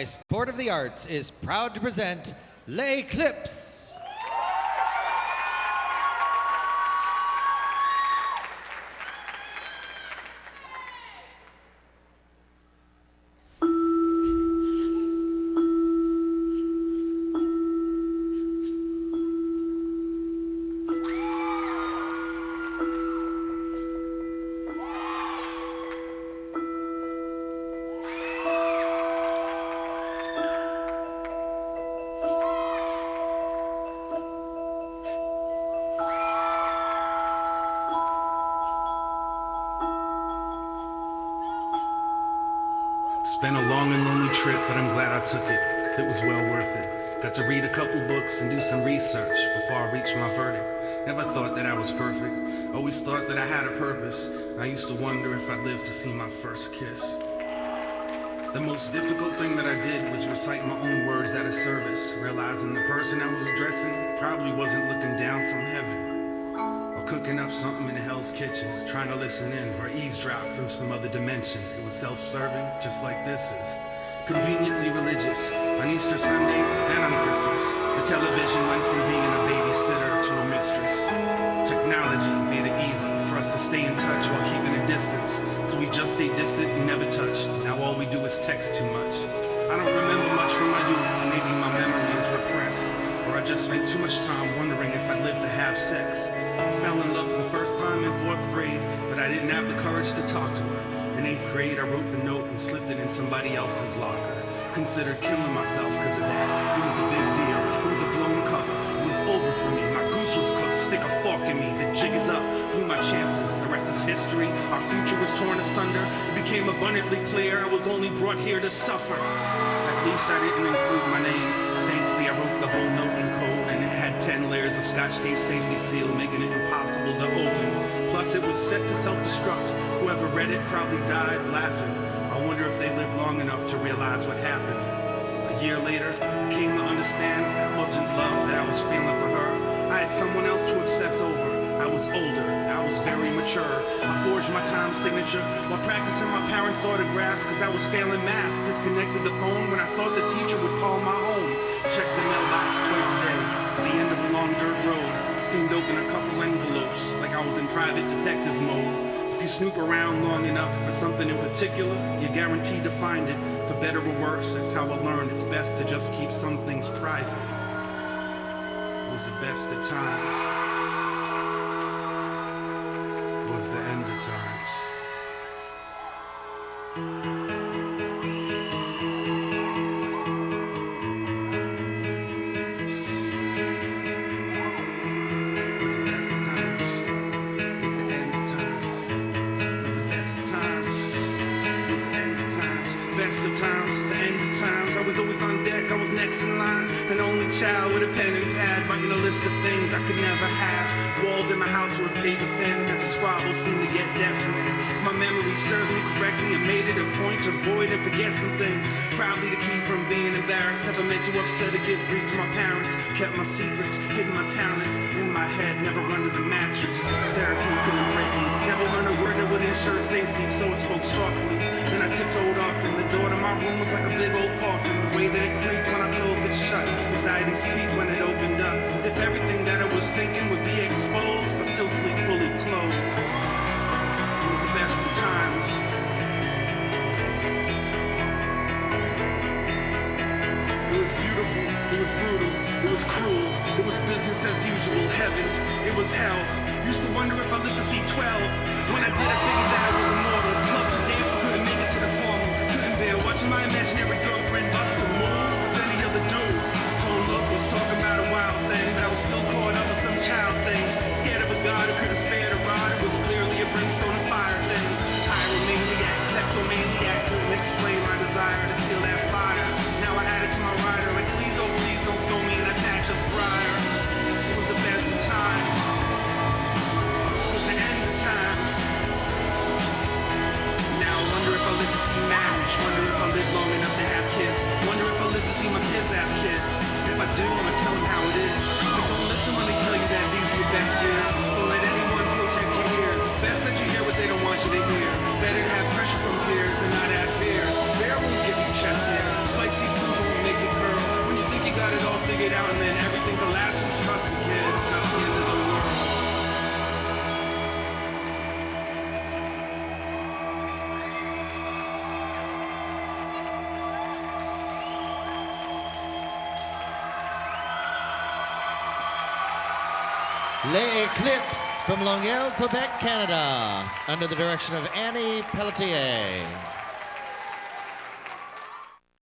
Sport of the Arts is proud to present Les Éclipses. It's been a long and lonely trip, but I'm glad I took it, because it was well worth it. Got to read a couple books and do some research before I reached my verdict. Never thought that I was perfect, always thought that I had a purpose. I used to wonder if I'd live to see my first kiss. The most difficult thing that I did was recite my own words at a service, realizing the person I was addressing probably wasn't looking down from heaven. Cooking up something in hell's kitchen, trying to listen in or eavesdrop from some other dimension. It was self-serving, just like this is. Conveniently religious, on Easter Sunday and on Christmas. The television went from being a babysitter to a mistress. Technology made it easy for us to stay in touch while keeping a distance. So we just stayed distant and never touched. Now all we do is text too much. I don't remember much from my youth, maybe my memory is repressed. Or I just spent too much time wondering if I'd live to have sex. I fell in love for the first time in 4th grade, but I didn't have the courage to talk to her. In 8th grade, I wrote the note and slipped it in somebody else's locker. Considered killing myself because of that. It was a big deal. It was a blown cover. It was over for me. My goose was cooked. Stick a fork in me. The jig is up. Blew my chances. The rest is history. Our future was torn asunder. It became abundantly clear I was only brought here to suffer. At least I didn't include my name. Thankfully, I wrote the whole note in code, and it had 10 layers of Scotch tape safety seal, making it impossible to open. Plus, it was set to self-destruct. Whoever read it probably died laughing. I wonder if they lived long enough to realize what happened. A year later, I came to understand that wasn't love that I was feeling for her. I had someone else to obsess over. I was older, I was very mature. I forged my time signature while practicing my parents' autograph because I was failing math. Disconnected the phone when I thought the teacher would call my home. Checked the mailbox twice a day. At the end of a long dirt road, steamed open a couple envelopes like I was in private detective mode. If you snoop around long enough for something in particular, you're guaranteed to find it. For better or worse, that's how I learned it's best to just keep some things private. It was the best of times. Was the end of times. Was the best of times. Was the end of times. Was the best of times. Was the end of times. Best of times, the end of times. I was always on deck, I was next in line. An only child with a pen and pad, writing a list of things I could never have. Walls in my house were paper thin, every squabble seemed to get deafening. My memory served me correctly and made it a point to avoid and forget some things. Proudly to keep from being embarrassed, never meant to upset or give grief to my parents. Kept my secrets, hidden my talents in my head, never under the mattress. Therapy couldn't break me, never learned a word that would ensure safety, so I spoke softly. Then I tiptoed off, and the door to my room was like a big old coffin. The way that it creaked when I closed it shut, anxieties peaked when it opened up, as if everything that I was thinking would be exposed. I still sleep fully clothed. It was the best of times. It was beautiful, it was brutal, it was cruel, it was business as usual, heaven, it was hell. Used to wonder if I lived to see 12. When I did, I figured that I was immortal. Loved to dance, but couldn't make it to the formal. Couldn't bear watching my imaginary girlfriend bust a move with any other dudes. Told locals talking about a wild thing, but I was still caught up with some child things. Scared of a god who could have spared a rod. It was clearly a brimstone and fire thing. Pyromaniac, kleptomaniac, couldn't explain my desire to steal that fire. Now I add it to my rider, like please, oh please, don't throw me in a patch of briar. It was the best of times. It was the end of times. Les Éclipses from Longueuil, Quebec, Canada, under the direction of Annie Pelletier.